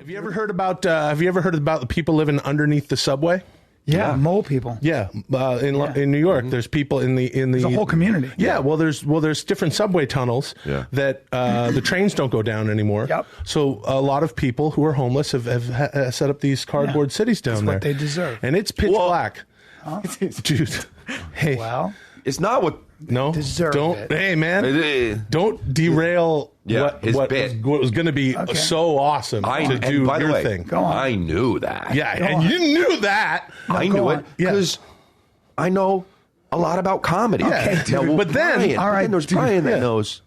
Have you ever heard about the people living underneath the subway? Yeah, mole people. Yeah, in New York, there's people in the There's a whole community. Yeah, well, there's different subway tunnels that the trains don't go down anymore. Yep. So a lot of people who are homeless have set up these cardboard cities down there. That's what they deserve. And it's pitch black, dude. Hey, Well, It's not what. no, deserve don't. it. Hey, man, don't derail his what bit. was going to be so awesome to do by the your way, thing. Go on. I knew that. Yeah, and you knew that. I knew on. it because I know a lot about comedy. Yeah. Okay, dude. But then- Brian, all right, there's dude, Brian that yeah. knows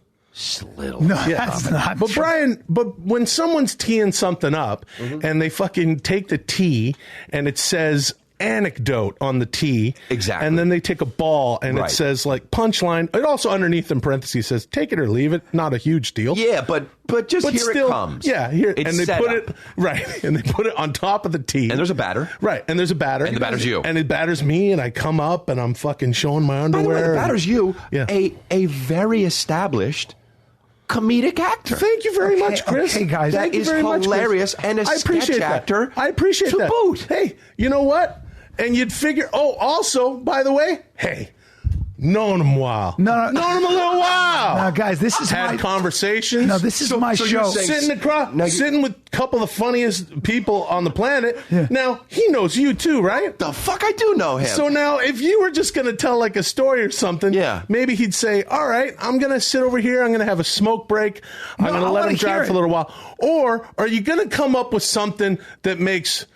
little. no, that's not But true. Brian, but when someone's teeing something up and they fucking take the tee and it says anecdote on the tee, Exactly. and then they take a ball and Right. it says like punchline. It also underneath in parentheses says take it or leave it. Not a huge deal. Yeah, but just But here still, it comes. yeah, here It's and they set put up. it right, and they put it on top of the tee. And there's a batter. right, and there's a batter, And the batter's you. and it batters me, and I come up and I'm fucking showing my By the underwear. way, the and- batter's you, Yeah. a very established comedic actor. Thank you very Okay, much, Chris. okay, guys. Thank That you is very much, Chris. hilarious and a I appreciate sketch that. actor I appreciate to that. boot. Hey, you know what? And you'd figure. Oh, also, by the way, hey, known him a while. No. known him a little while. Now, guys, this is had my conversations. No, this is my so you're show. saying- Sitting across, Now you- sitting with a couple of the funniest people on the planet. Yeah. Now he knows you too, right? The fuck, I do know him. So now, if you were just going to tell like a story or something, Yeah. maybe he'd say, all right, I'm going to sit over here. I'm going to have a smoke break. I'm No, going to I let wanna him drive hear for a it. little while. Or are you going to come up with something that makes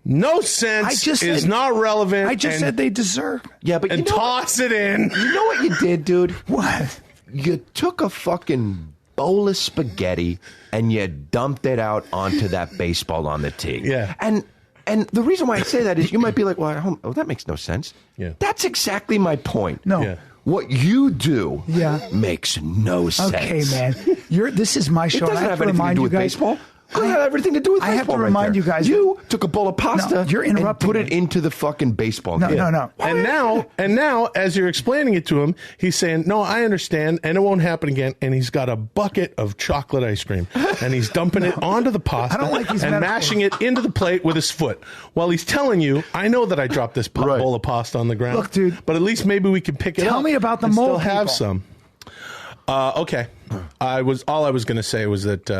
no sense, I just is said- not relevant, I just said they deserve. yeah, but and you know, toss it in? you know what you did, dude? What? You took a fucking bowl of spaghetti and you dumped it out onto that baseball on the tee. Yeah. And the reason why I say that is you might be like, well, that makes no sense. Yeah. That's exactly my point. No. Yeah. What you do makes no sense. Okay, man. This is my It show. doesn't and I have to anything to remind do you with guys, baseball. It doesn't have everything to do with I have baseball. to right remind there. you guys. You took a bowl of pasta No, you're interrupting and put it me. into the fucking baseball No, game. no. And now, as you're explaining it to him, he's saying, "No, I understand, and it won't happen again." And he's got a bucket of chocolate ice cream, and he's dumping it onto the pasta I don't like these and metaphors. mashing it into the plate with his foot, while he's telling you, "I know that I dropped this Right. bowl of pasta on the ground, Look, dude. but at least maybe we can pick it up. Tell me about the and mole still have people. some." Okay. All I was going to say was that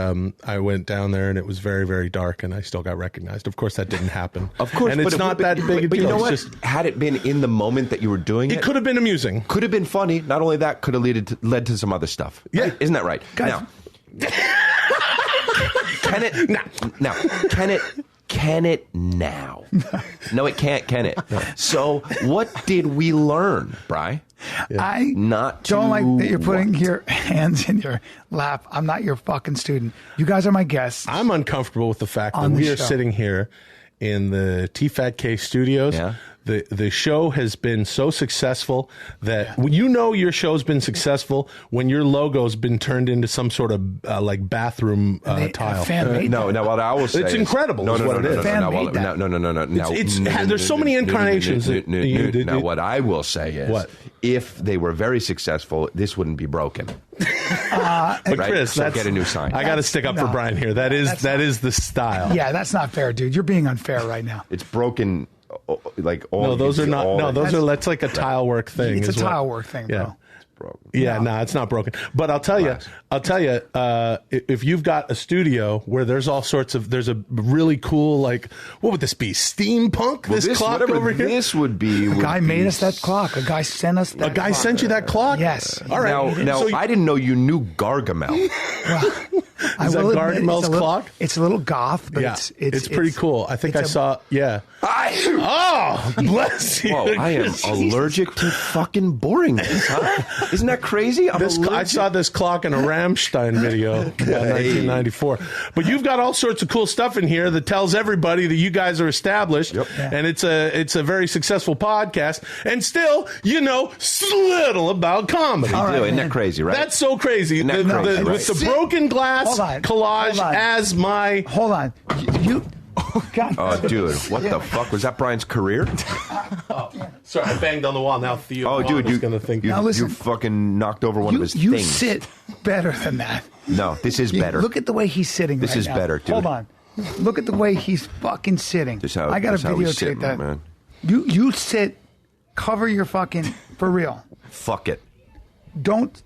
I went down there and it was very, very dark, and I still got recognized. Of course, that didn't happen. Of course, and it's but not that big a But you deal. know what? It's just, Had it been in the moment that you were doing it, it could have been amusing. could have been funny. Not only that, could have led to some other stuff. Yeah. Right? Isn't that right? Guys- Now, can it now? No, it can't. Can it? So, what did we learn, Bri? I Not don't to like that you're putting what? your hands in your lap. I'm not your fucking student. You guys are my guests. I'm uncomfortable with the fact that On the we are show. sitting here in the TFATK studios. Yeah. The show has been so successful that you know your show's been successful when your logo's been turned into some sort of like bathroom tile. A fan made No, that. no. What I will say It's is- incredible No, is no, what no, it no, is. Fan no, made no, that. no, no, no, no, no. There's so many incarnations that you did. Now, what I will say is, What? if they were very successful, this wouldn't be broken. But Right? Chris, So that's, get a new sign. I got to stick up for No. Brian here. That is the style. Yeah, that's not fair, dude. You're being unfair right now. It's broken. Like all. No, those are not. all- No, those are. That's like a tile work thing. It's a is what- tile work thing, Yeah. bro. broken. Yeah, no, it's not broken. But I'll tell you, if you've got a studio where there's all sorts of, there's a really cool, like, what would this be? Steampunk? Well, this clock whatever over here? this would be. A guy made us that clock. A guy sent us that A guy clock. sent you that clock? Yes. All right. Now, So you- I didn't know you knew Gargamel. I Is that will admit, Gargamel's it's a little- clock? It's a little goth, but yeah, it's pretty cool. I think I it's a- saw, yeah. Oh, bless you. Whoa, I am allergic to fucking boringness, huh? Isn't that crazy? I'm I allergic. saw this clock in a Rammstein video in 1994. But you've got all sorts of cool stuff in here that tells everybody that you guys are established, Yep. and it's a very successful podcast. And still, you know little about comedy. All right, Isn't man. that crazy, right? That's so crazy. Isn't that crazy, right? With the broken glass Hold on, collage hold on. as my. Hold on. You God. Oh, dude, what the fuck? Was that Brian's career? Sorry, I banged on the wall. Now Theo Oh, dude, is you, going to think. you, Now listen. you fucking knocked over one of his you things. sit better than that. No, this is better. Look at the way he's sitting This right is now. better, dude. Hold on. Look at the way he's fucking sitting. I got to videotape that. Man. You sit, cover your fucking, for real. Fuck it. Don't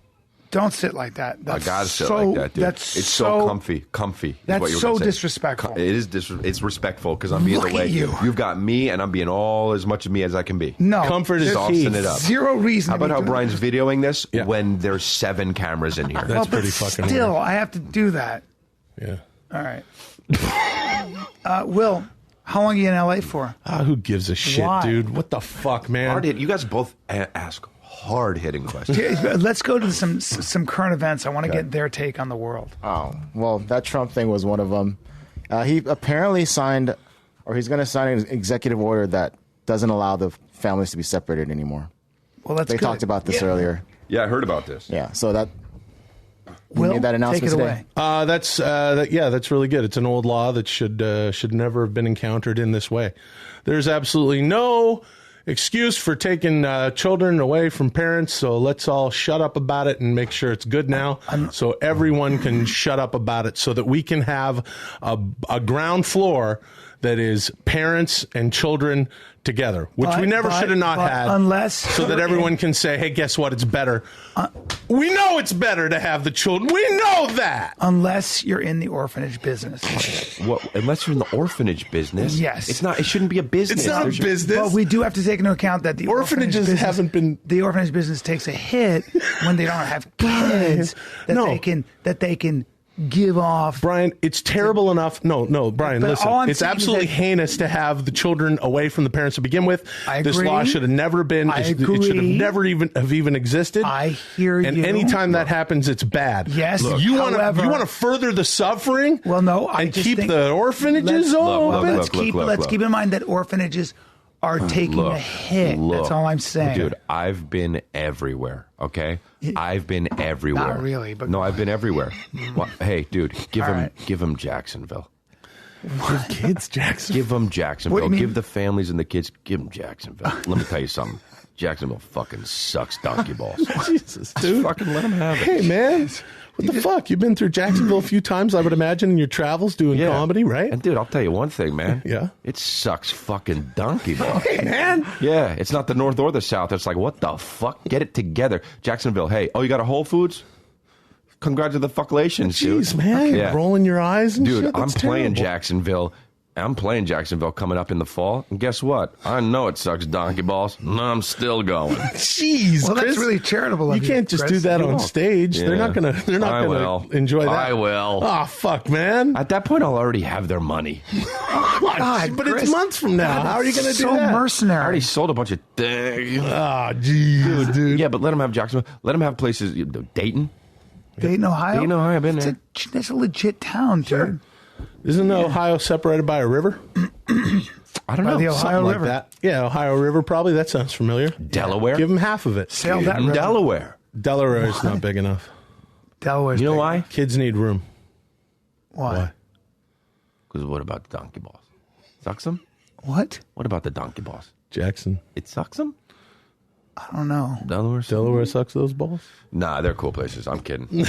sit like that. I gotta sit like that, dude. It's so comfy. That's so disrespectful. It is it's respectful because I'm being the way you've got me, and I'm being all as much of me as I can be. No, comfort is key. It up. Zero reason. How about how Brian's videoing this when there's 7 cameras in here? That's pretty fucking. Still, weird. I have to do that. Yeah. All right. Will, how long are you in LA for? Who gives a shit, dude? What the fuck, man? You guys both ask hard-hitting questions. Let's go to some current events. I want to get their take on the world. Oh, well, that Trump thing was one of them. He apparently signed, or he's going to sign an executive order that doesn't allow the families to be separated anymore. Well, that's They talked about this earlier. Yeah, I heard about this. Yeah, so that... Will, made that announcement take it today. away. That's really good. It's an old law that should never have been encountered in this way. There's absolutely no excuse for taking children away from parents, so let's all shut up about it and make sure it's good now, so everyone can shut up about it, so that we can have a ground floor that is parents and children together, which we never should have not had, so that everyone can say, hey, guess what, it's better. We know it's better to have the children. We know that. Unless you're in the orphanage business. Unless you're in the orphanage business? Yes. It's not. It shouldn't be a business. It's not a business. But we do have to take into account that the orphanages haven't been... The orphanage business takes a hit when they don't have kids that they can give off. Brian, it's terrible enough. No, Brian, listen. It's absolutely heinous to have the children away from the parents to begin with. I agree. This law should have never been. It should have never even existed. I hear you. And anytime that happens, it's bad. Yes. You want to further the suffering? Well, no. And keep the orphanages open? Let's keep in mind that orphanages are taking a hit. That's all I'm saying. Dude, I've been everywhere, okay? I've been everywhere. Not really, but... No, I've been everywhere. Well, hey, dude, give him Jacksonville. Give kids Jacksonville? Give them Jacksonville. Give the families and the kids, give them Jacksonville. Let me tell you something. Jacksonville fucking sucks donkey balls. Jesus, dude. Fucking let them have it. Hey, man. What the fuck? You've been through Jacksonville a few times, I would imagine, in your travels doing comedy, right? And dude, I'll tell you one thing, man. Yeah? It sucks fucking donkey balls. Hey, man. Yeah, it's not the North or the South. It's like, what the fuck? Get it together. Jacksonville, hey, you got a Whole Foods? Congratulations, dude. Jeez, man. You're rolling your eyes and dude, shit. I'm playing Jacksonville. I'm playing Jacksonville coming up in the fall. And guess what? I know it sucks donkey balls. And I'm still going. Jeez, well, Chris, that's really charitable of you. You can't just do that on stage. Yeah. They're not gonna enjoy that. I will. Oh, fuck, man. At that point, I'll already have their money. God, but Chris, it's months from now. How are you going to do that? So mercenary. I already sold a bunch of things. Oh, jeez, dude. Yeah, but let them have Jacksonville. Let them have places. Dayton, Ohio. Dayton, Ohio. I've been there. That's a legit town, dude. Sure. Isn't Ohio separated by a river? I don't know. The Ohio River. Like that. Yeah, Ohio River, probably. That sounds familiar. Delaware? Give them half of it. Sail that river. Delaware. Delaware is not big enough. Delaware's You know big. why? Kids need room. Why? Because what about the donkey balls? Sucks them? What? What about the donkey balls? Jackson. It sucks them? I don't know. Delaware sucks those balls? Nah, they're cool places. I'm kidding.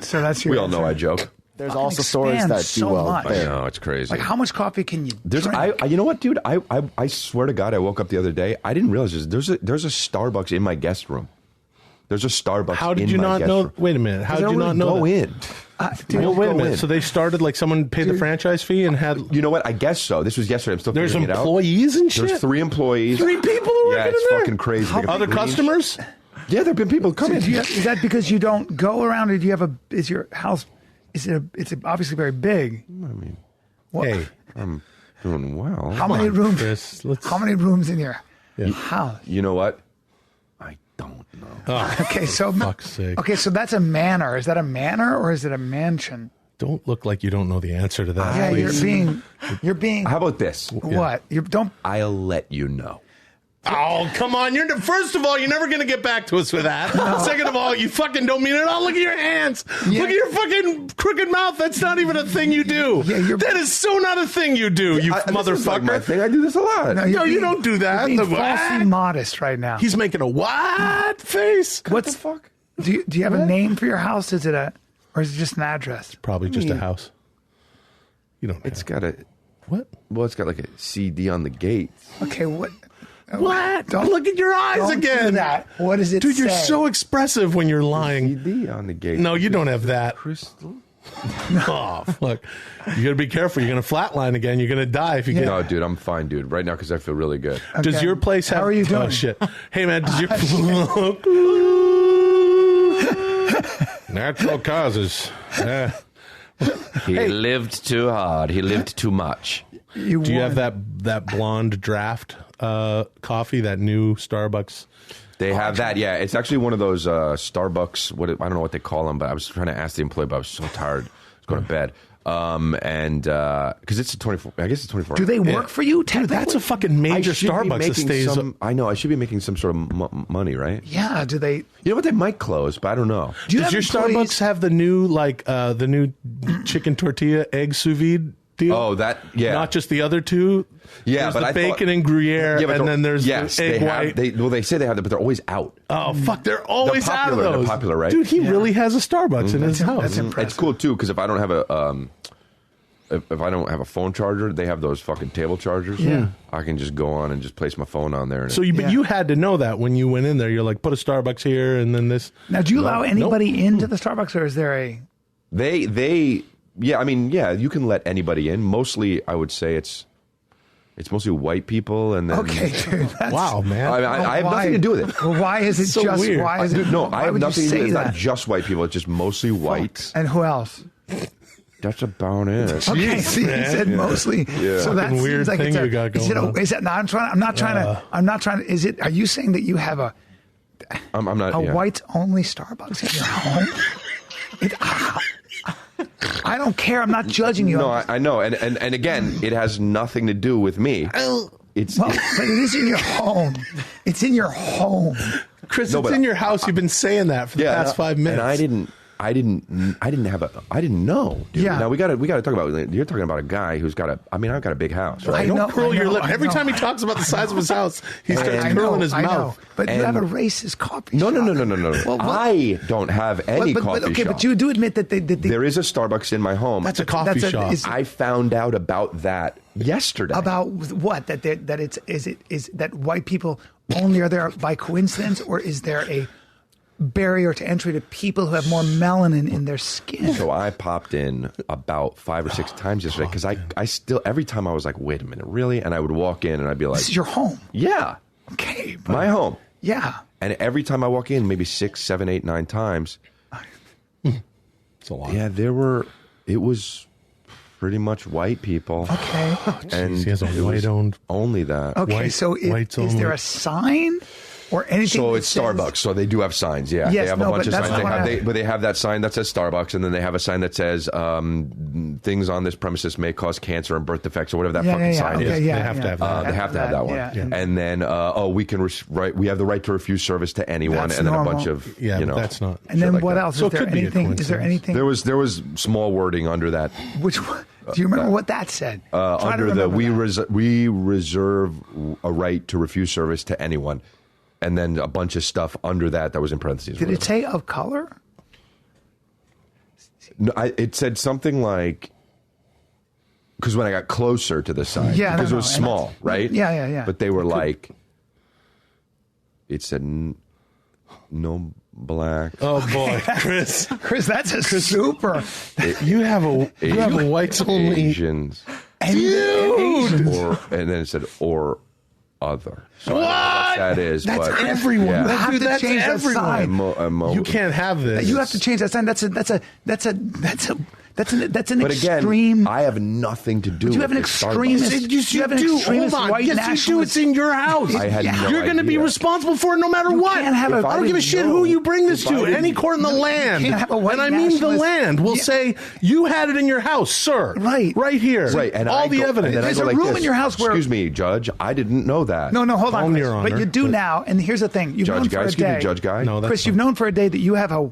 So that's your We all know I joke. There's also stories that do well. Much. I know, it's crazy. Like, how much coffee can you drink? You know what, dude? I swear to God, I woke up the other day. I didn't realize this. There's a Starbucks in my guest room. There's a Starbucks. How did you not know? Wait a minute. How did you not know? Go in. Well, wait a minute. So they started like someone paid the franchise fee and had. You know what? I guess so. This was yesterday. I'm still There's figuring it out. employees and shit. There's 3 employees. 3 people who work in there. Yeah, it's fucking crazy. Other customers? Yeah, there've been people coming. Is that because you don't go around? Or do you have is your house? It's obviously very big. I mean, hey, I'm doing well. How many rooms? Chris, how many rooms in your house? You know what? I don't know. Oh, okay, so fuck's sake. Okay, so that's a manor. Is that a manor or is it a mansion? Don't look like you don't know the answer to that. Yeah, please. you're being. How about this? What? You don't. I'll let you know. Oh, come on. First of all, you're never going to get back to us with that. No. Second of all, you fucking don't mean it all. Look at your hands. Yeah. Look at your fucking crooked mouth. That's not even a thing you do. Yeah, that is so not a thing you do, you motherfucker. This is like my thing. I do this a lot. No, you don't do that. You're being falsely modest right now. He's making a what face? What the fuck? Do you have a name for your house? Or is it just an address? Probably just a house. You don't. It's got a what? Well, it's got like a CD on the gate. Okay, what? What? Don't look at your eyes again. Do that. What does it Dude, say? you're so expressive when you're lying. CD on the gate. No, you don't have that. Crystal. Oh, fuck. You got to be careful. You're going to flatline again. You're going to die if you get... No, dude, I'm fine, dude. Right now, because I feel really good. Okay. Does your place have... How are you doing? Oh, shit. Hey, man, does your... Natural causes. He lived too hard. He lived too much. Do you have that blonde draft coffee, that new Starbucks? They have that, yeah. It's actually one of those Starbucks, I don't know what they call them, but I was trying to ask the employee, but I was so tired. I was going to bed. And because it's a 24, I guess it's 24. Do they work for you? Dude, that's a fucking major Starbucks that stays... I know, I should be making some sort of money, right? Yeah, do they... You know what, they might close, but I don't know. Does your Starbucks have the new, the new chicken tortilla egg sous vide deal? Oh, that, yeah. Not just the other two? Yeah, there's but the I bacon and Gruyere, and then there's the egg white. They say they have them, but they're always out. Oh, fuck, they're always out of those. They're popular, right? Dude, he really has a Starbucks in his house. That's impressive. It's cool, too, because if I don't have a... If I don't have a phone charger, they have those fucking table chargers. Yeah. I can just go on and just place my phone on there. And So, but you had to know that when you went in there. You're like, put a Starbucks here, and then this. Now, do you allow anybody into the Starbucks, or is there a... Yeah, I mean, yeah, you can let anybody in. Mostly, I would say it's mostly white people, and then... Okay, dude. That's, wow, man. I have nothing to do with it. Well, why is it so just... weird. Why is it... No, why I have would nothing you to do say with it. It's that? not just white people. It's just mostly white. And who else? That's about it. Okay, Jeez, see, he said mostly. Yeah. So that Fucking weird seems like thing it's you got going on. Is it? No, I'm not trying to. Is it? Are you saying that you have a I'm not. a Yeah. whites only Starbucks in your home? I don't care. I'm not judging you. No, I know, and again, it has nothing to do with me. But it is in your home. It's in your home. Chris, it's in your house. You've been saying that for the past 5 minutes. And I didn't know. Dude. Yeah. Now we got to talk about. You're talking about a guy who's got I've got a big house. Right? Don't curl your lip. Every know. time he talks about the size of his house, he starts curling his mouth. But you have a racist coffee No. shop. Well, I don't have any coffee shop. But you do admit that there is a Starbucks in my home. That's a coffee shop. I found out about that yesterday. About what? That white people only are there by coincidence, or is there a barrier to entry to people who have more melanin in their skin? So I popped in about 5 or 6 times yesterday because I still, every time I was like, wait a minute, really? And I would walk in and I'd be like, This is your home. Yeah. Okay. My home. Yeah. And every time I walk in, maybe 6, 7, 8, 9 times. It's a lot. Yeah, it was pretty much white people. Okay. And he has a white-owned... Only that. Okay, so is there a sign or anything? So that it's says, Starbucks. So they do have signs. Yeah, Yes, they have no, a bunch but of that's signs. not what They have that sign that says Starbucks, and then they have a sign that says things on this premises may cause cancer and birth defects or whatever that fucking sign okay, is. Yeah, They have to have that. They have to have that one. Yeah. And then we can we have the right to refuse service to anyone, That's and then normal. a bunch of Yeah, but that's not... And then like what that. else? So Is it there could be a anything? Is there coincidence. anything? There was small wording under that. Which one? Do you remember what that said? Try to Under the remember that. we reserve a right to refuse service to anyone, and then a bunch of stuff under that was in parentheses. Did it say of color? No, it said something like, because when I got closer to the sign, Yeah, because no, it was and small, right? Yeah. But they were like, it said no black. Oh, boy, Chris. Chris, that's a super. You have a whites only... Asians. Dude! And then it said or other. So What? I don't know what that is. That's but, everyone. Yeah. You have Dude, to that's change that everyone. sign. You can't have this. You have to change that sign. That's an But again, extreme. I have nothing to do But you with have an the extremist. Starbucks. Yes, You have an extremist Hold on. white Yes, you do. nationalist. It's in your house. I had no You're going to be idea. responsible for it no matter what. can't have If a- I don't give a didn't shit know- who you bring this if I to. didn't- Any court in the land. can't have a white and I mean the nationalist- land will Yeah. say, you had it in your house, sir. Right. Right here. Right, and all I the go, evidence. And then I There's go a like room this. in your house where- Excuse me, Judge, I didn't know that. No, hold on, On Chris. your But honor. you do now, and here's the thing: you've known Judge for guy, a excuse day. me, Judge guy. No, that's Chris, you've fine. known for a day that you have a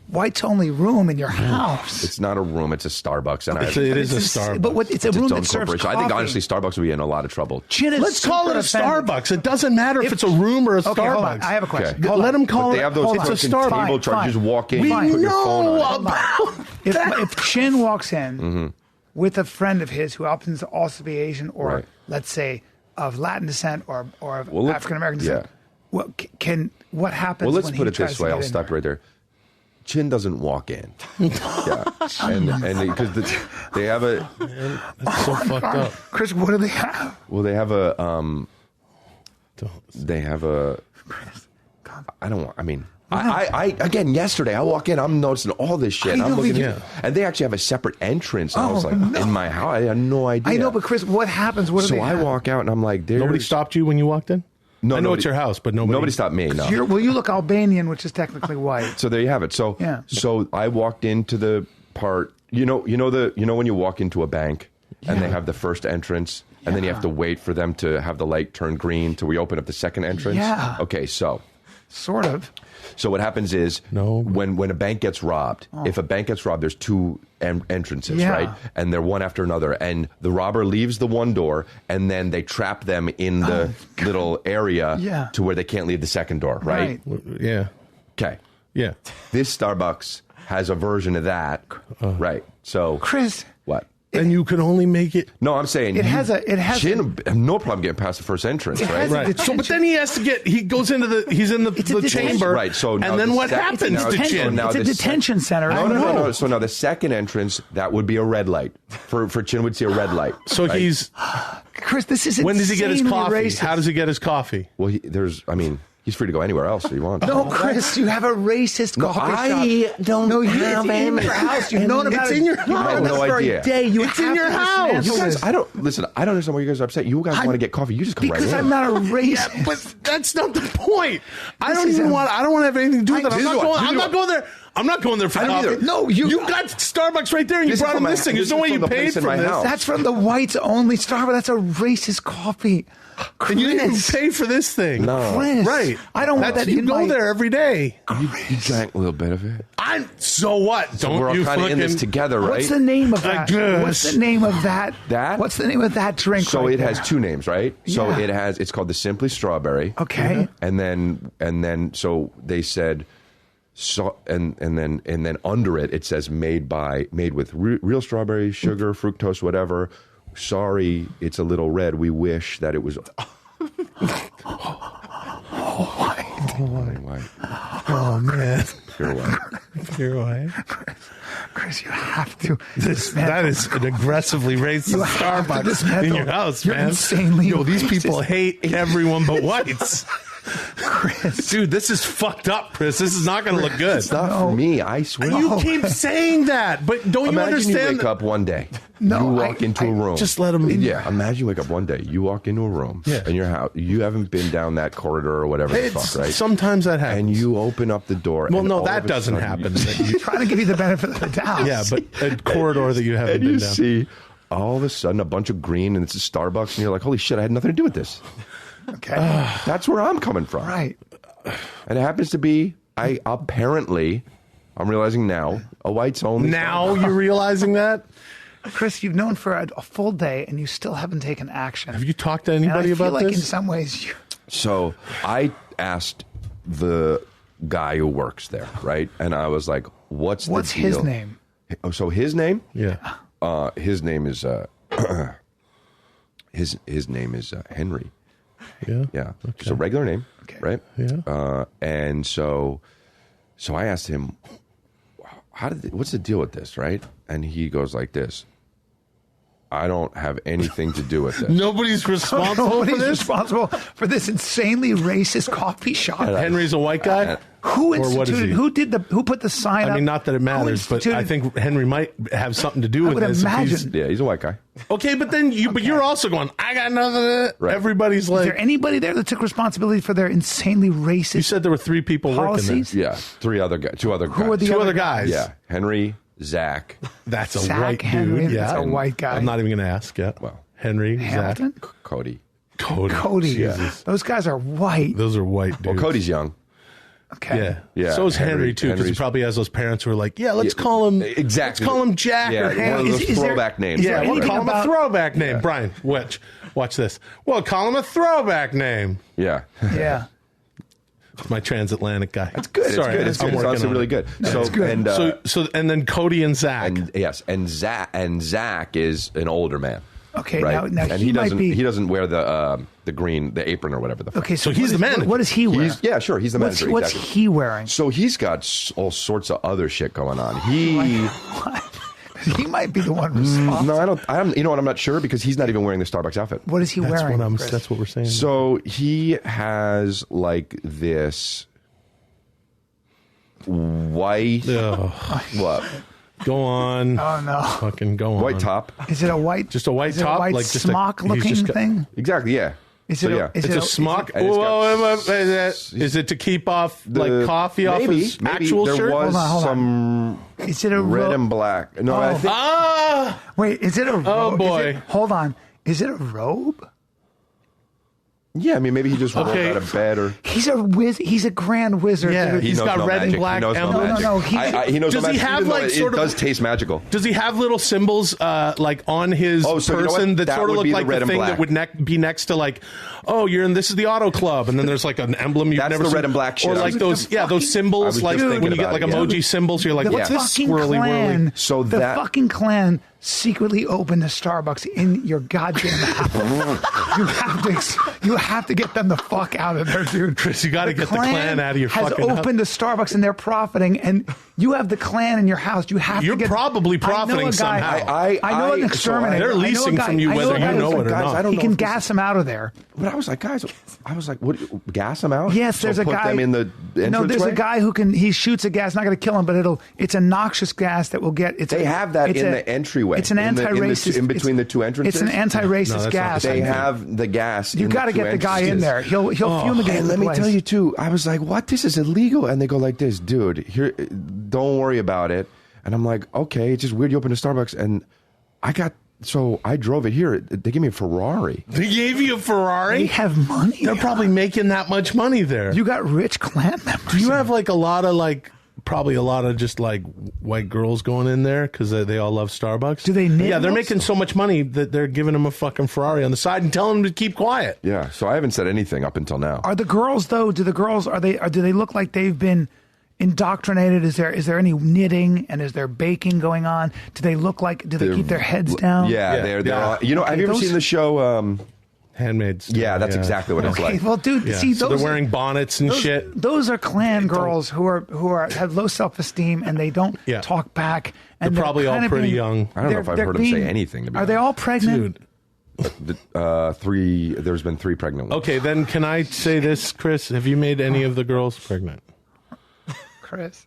whites-only room in your house. It's not a room; it's a Starbucks, and It is a Starbucks. But it's a it's room its own that serves corporation. coffee. I think honestly, Starbucks would be in a lot of trouble. Chin is Let's call it a super offended. Starbucks. It doesn't matter if it's a room or a Okay, Starbucks. hold on. I have a question. Okay. Hold Let on. them call But it. they have those it's a fucking Starbucks. table charges. Fine. Walk in, We you put your phone know on. about If that. Chin walks in with a friend of his who happens to also be Asian or, Right. let's say, of Latin descent or of Well, look- African American descent, what happens Well, let's when put he it this tries to way. get I'll in stop there? right there. Chin doesn't walk in. Yeah, and because they have a That's so fucked up. Chris, what do they have? well, they have a I don't want. I mean, I again yesterday I walk in, I'm noticing all this shit. I I'm know, looking, yeah. and they actually have a separate entrance. And I was Oh, like, no. in my house, I had no idea. I know, but Chris, what happens? What do so they I have? walk out and I'm like, Nobody stopped you when you walked in? No, I know nobody- it's your house, but nobody stopped me. No. Well, you look Albanian, which is technically white. So there you have it. So Yeah. so I walked into the part. You know when you walk into a bank and they have the first entrance, and then you have to wait for them to have the light turn green till we open up the second entrance. Yeah. Okay. Sort of. So what happens is when a bank gets robbed, if a bank gets robbed, there's two entrances, Yeah. right? And they're one after another. And the robber leaves the one door, and then they trap them in the little area Yeah. to where they can't leave the second door, right? Yeah. Okay. Yeah. This Starbucks has a version of that, right? So Chris, what? And you can only make it. No, I'm saying It has Chin have no problem getting past the first entrance, It right? has a Right. So, detention- but then he goes into he's in the detention. chamber. Right, so now and then the what second- happens now to it's- Chin? now it's a the detention center. No, I no, no, know. no. So now the second entrance, that would be a red light. For Chin would see a red light. So right? he's, Chris, this is when does he get his insanely coffee? racist. How does he get his coffee? Well, he's free to go anywhere else if he wants. No, Chris, you have a racist coffee I shop. don't No, have it's in any. your house. You've known about It's it. in your You've known house. I have about no it for idea. a day. You It's in have your to house. dismantle You guys, this. I don't understand why you guys are upset. You guys want to get coffee, you just come because right I'm in. not a racist. Yeah, but that's not the point. I don't is even a- want. I don't want to have anything to do with that. Neither do I. I'm not going there. I'm not going there for I don't coffee. either. No, you got Starbucks right there, and you This is brought him from my- this thing. this There's no is way from you the paid place in for my this. house. That's from the whites only Starbucks. That's a racist coffee. And you didn't even Chris. pay for this thing. No. Chris, Right. I don't want That's, that you in go my... there every day. You drank a little bit of it. So what? Don't We're all you kind of in this fucking- together, right? What's the name of that? guess. What's the name of that? That? What's the name of that drink? So right it has there? two names, right? So Yeah. it's called the Simply Strawberry. Okay. And then so they said and then under it says made with real strawberries, sugar, fructose, whatever. Sorry, it's a little red. We wish that it was white. Oh man, Pure white. you're right. Chris, you have to dismantle. That is an aggressively racist You have to Starbucks dismantle. in your house, You're man. insanely Yo, these people racist. hate everyone but whites. Chris. Dude, this is fucked up, Chris. This is not going to look good. It's not for me. I swear. You keep saying that, but don't you Imagine you understand? wake up one day. No, you walk into a room. Just let him. Yeah, imagine you wake up one day. You walk into a room in your house. You haven't been down that corridor or whatever the fuck, right? Sometimes that happens. And you open up the door. Well, and no, all that of a doesn't sudden happen. You, Trying to give you the benefit of the doubt. Yeah, but a corridor that you haven't and been you down. see all of a sudden a bunch of green, and it's a Starbucks, and you're like, "Holy shit! I had nothing to do with this." Okay. That's where I'm coming from. Right. And it happens to be, I'm realizing now, a whites only. Now you're realizing that? Chris, you've known for a full day and you still haven't taken action. Have you talked to and I anybody feel about like in this? some ways you... So I asked the guy who works there, right? And I was like, "What's the deal?" his name? Oh, so his name? Yeah. His name is his name is Henry. Yeah. Yeah, it's a regular name, Okay. right? Yeah. And so I asked him, what's the deal with this, right? And he goes like this: I don't have anything to do with this. Nobody's responsible for Nobody's this? responsible for this insanely racist coffee shop. Henry's a white guy? Who Or what is instituted? he? Who put the sign up? I mean, not that it Who matters, but I instituted- think Henry might have something to do with would this. if he's- imagine. Yeah, he's a white guy. Okay, but then you're also going, I got nothing. Right. Everybody's Is like, there anybody there that took responsibility for their insanely racist you said there were 3 people policies? Yeah, two other guys. Who are the working there. 2 other guys. Yeah, Henry, Zach, That's a Zach white Henry, dude. that's Yeah. a white guy. I'm not even going to ask. Yeah. Well, Henry, Hamilton? Zach, Cody. Cody. Jesus. Those guys are white. Those are white dudes. Well, Cody's young. Okay. Yeah. Yeah. So is Henry too, because he Henry's- probably has those parents who are like, yeah, let's call him Exactly. Let's call him Jack Yeah, or one Henry. of those Is there- throwback names. Yeah, there we'll anything call him about- a throwback name. Yeah. Brian, watch this. We'll call him a throwback name. Yeah. Yeah. It's my transatlantic guy. That's good. Sorry, it's good. I'm It's working honestly on really it. good. That's good. And then Cody and Zach. And Zach is an older man. Okay, right? now and he might doesn't be. He doesn't wear the apron or whatever the fuck. Okay, so he's the manager. What is he wearing? Yeah, sure, he's the manager. What's exactly. he wearing? So he's got all sorts of other shit going on. He might be the one responsible. No, I don't. You know what? I'm not sure because he's not even wearing the Starbucks outfit. What is he wearing? That's what we're saying. So he has like this white what? Go on. Oh no! Fucking go on. White top. Is it a white? Just a white is it top, a white like just smock-looking thing? Exactly. Yeah. Is it? It's a smock. and it's got- Is it to keep off like coffee off his actual there shirt? was Hold on. some Is it a red and black. No, I think Wait, is it a robe? Oh, boy. Hold on. Is it a robe? yeah. I mean, maybe he just rolled Okay. out of bed or. He's a grand wizard. Yeah, dude. he's knows got no red and magic. black He knows no emblems. magic. No, he- He knows Does no he magic, have, even though like, it sort of- does taste magical. Does he have little symbols like on his Oh, so you know what? person that That sort of would look be the like red the and thing black. that would be next to like, oh, you're in this is the auto club, and then there's like an emblem you've That's never the seen. red and black shit. Or I like was- those the those fucking- I symbols was like just when thinking you get about like it, yeah. emoji symbols, you're like, The what's this fucking swirly clan, whirly? So the that- fucking clan secretly opened a Starbucks in your goddamn house. you have to get them the fuck out of there, dude. Chris, you gotta get the clan out of your has fucking house. opened a Starbucks and they're profiting, and you have the clan in your house. You have You're to get. probably I know a profiting guy- somehow. I know an exterminator. They're I know a leasing guy- from you I whether a guy you know who's it or guys, not. I don't He know can if this gas them out of there. But I was like, guys, what? Gas them out? Yes, So there's a put guy. them in the no, there's a entranceway? guy who can. He shoots a gas, not going to kill him, but it's a noxious gas that will get. They have that in the entryway. It's an in the- anti-racist. in between the two entrances. It's an anti-racist No, that's not gas. the They same thing. have the gas. You got to get the guy in there. He'll fumigate. And the let me place. tell you too. I was like, "What? This is illegal." And they go like this, "Dude, here, don't worry about it." And I'm like, "Okay, it's just weird. You open a Starbucks, and I drove it here. They gave me a Ferrari. They gave you a Ferrari. They have money. They're probably making that much money there. You got rich clan members. Do you have like a lot of just like white girls going in there because they all love Starbucks? Do they knit Yeah, they're most? making so much money that they're giving them a fucking Ferrari on the side and telling them to keep quiet. Yeah. So I haven't said anything up until now. Are the girls though? Do the girls do they look like they've been indoctrinated? Is there any knitting and is there baking going on? Do they look like? Do they keep their heads down? Yeah, Yeah, they're yeah. all. You know, Okay, have you ever those- seen the show? Handmaids. Yeah, that's exactly what it's Okay, like. well, dude, Yeah. see So those they're wearing bonnets and shit. Those are clan girls who have low self-esteem and they don't Yeah. talk back. And They're probably all kind of pretty being- young. I don't know if I've they're heard them say anything, to be Are they honest. all pregnant? Dude. There's been 3 pregnant ones. Okay, then can I say this, Chris? Have you made any of the girls pregnant? Chris,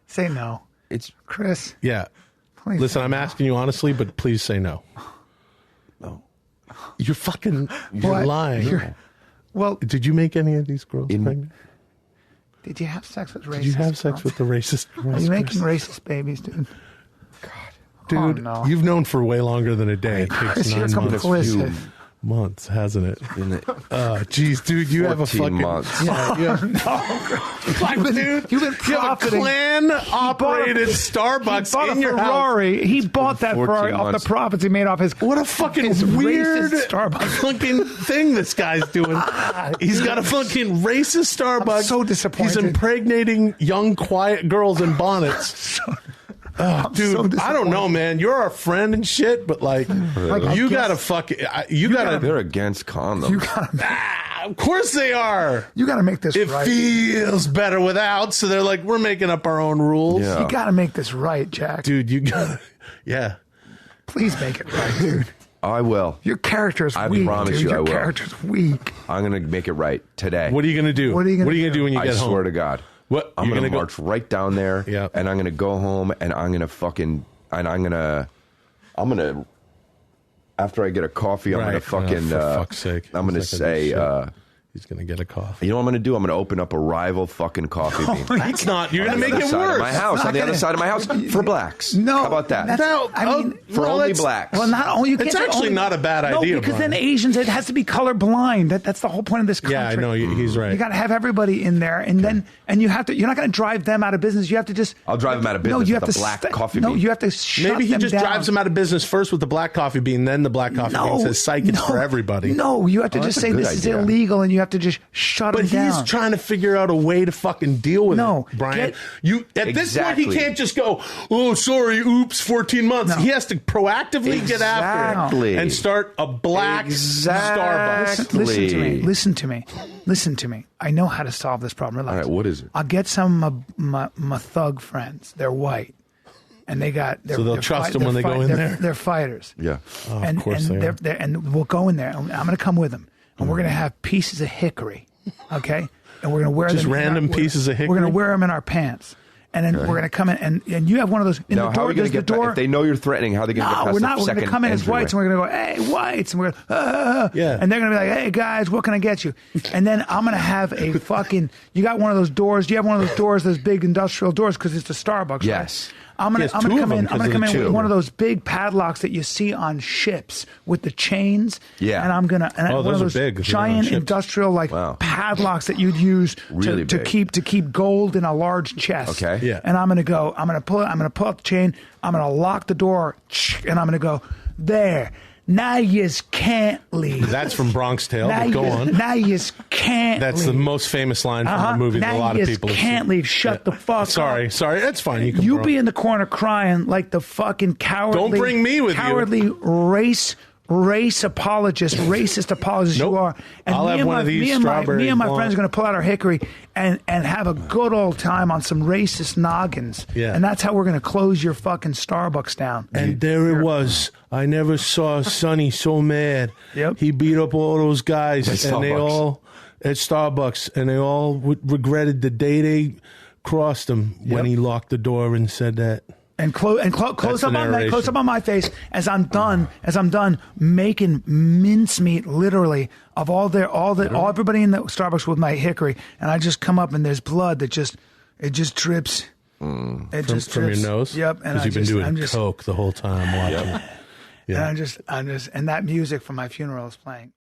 say no. It's Chris, Yeah. please. Listen, I'm asking you honestly, but please say no. no. You're What? lying. Well, Did you make any of these girls pregnant? did you have sex with racist? Did you have sex with the racist? Are you making racist babies, dude? Dude, Oh, no. you've known for way longer than a day. It takes Chris, you're 9 months. complicit. Months, hasn't it? In it. Jeez, dude, you have a 14 fucking months. Yeah, you have, dude, You've been you have a profiting. clan-operated Starbucks He bought in a your house. Ferrari. He bought that 14 Ferrari off months. the profits he made off his. What a fucking his weird racist Starbucks. fucking thing this guy's doing. He's got a fucking racist Starbucks. I'm so disappointed. He's impregnating young, quiet girls in bonnets. Dude, I don't know, man. You're our friend and shit, but like you gotta fucking, you gotta. They're against condoms. Of course they are. You got to make this It right. feels better without, so they're like, we're making up our own rules. Yeah. You got to make this right, Jack. Dude, you gotta, yeah. Please make it right, dude. I will. Your character is I weak, promise dude. you I Your will. character's weak. I'm gonna make it right today. What are you gonna do? What are you gonna do when you I get home? swear to God. What? I'm You're gonna gonna go- march right down there. Yeah. And I'm gonna go home and I'm gonna after I get a coffee, I'm gonna Right. fucking for fuck's sake. I'm gonna He's not gonna do say shit. He's gonna get a coffee. you know what I'm gonna do? I'm gonna open up a rival fucking coffee bean. That's not. You're On gonna the make other it side of worse. my house. Not On the other gonna- side of my house for blacks. No, How about that? that's- No, I mean, for well, only that's- blacks. Well, not only you can't It's say actually only- not a bad idea, No, because Brian. then Asians, it has to be colorblind. That's the whole point of this country. Yeah, I know. He's right. You got to have everybody in there, and then you have to. You're not going to drive them out of business. You have to just. I'll drive them out of No, business you with have the to black coffee No, bean. you have to. Shut Maybe he them just down. drives him out of business first with the black coffee bean, then the black coffee bean says, "Psych, it's for everybody." No, you have to Oh, just that's a say good this is idea. illegal, and have to just shut But him down. he's trying to figure out a way to fucking deal with No, it, Brian. get- You at this point he Exactly. can't just go, "Oh, sorry, oops, 14 months." No. He has to proactively get after Exactly. it and start a black Starbucks. Listen to me. Exactly. Listen to me. Listen to me. I know how to solve this problem. Relax. All right, what is it? I'll get some of my thug friends. They're white, and they got. So they'll trust them when they go in there? They're fighters. Yeah. and of course and they are. they're and we'll go in there. And I'm going to come with them, and we're going to have pieces of hickory, okay? And we're going to wear Just them in random we're- pieces of We're going hickory? to wear them in our pants, and then we're going to come in, and you have one of those. In Now, the how door, are we going there's to the get door. back? If they know you're threatening, how are they going to get No, past we're the not. We're going second to come in as entryway? whites, and we're going to go, "Hey, whites," and we're going, Yeah. and they're going to be like, "Hey, guys, what can I get you?" And then I'm going to have a fucking. You got one of those doors? Do you have one of those doors? Those big industrial doors? Because it's a Starbucks. Yes. Right? I'm He gonna has two of come them in. 'cause I'm gonna of come the in with two. one of those big padlocks that you see on ships with the chains. Yeah. And I'm gonna Oh, one those of are those big, if they're on giant ships. industrial Wow. padlocks that you'd use Really to big. keep gold in a large chest. Okay. Yeah. And I'm gonna go. I'm gonna pull out the chain. I'm gonna lock the door, and I'm gonna go there. Now yous can't leave. That's from Bronx Tale. Now But go yous- on. Now yous can't. That's leave. the most famous line from Uh-huh. the movie that Now a lot of yous people have can't seen. leave. Shut the fuck up. Sorry, that's fine. You can You bro- be in the corner crying like the fucking cowardly. Don't bring me with you. cowardly race apologist, racist apologist Nope. you are. And I'll me have and one my, of these me and my, strawberry me and my blonde. friends are going to pull out our hickory and have a good old time on some racist noggins. Yeah. And that's how we're going to close your fucking Starbucks down. And there it was. I never saw Sonny so mad. Yep. He beat up all those guys, At and they Starbucks. all at Starbucks, and they all regretted the day they crossed him when Yep. he locked the door and said that. And close That's up the on that, narration. close up on my face as I'm done making mincemeat literally of everybody in the Starbucks with my hickory, and I just come up and there's blood that just drips. It just From your drips. nose? Yep. And Because you've been I'm doing just, coke the whole time watching it. and I'm just, and that music from my funeral is playing.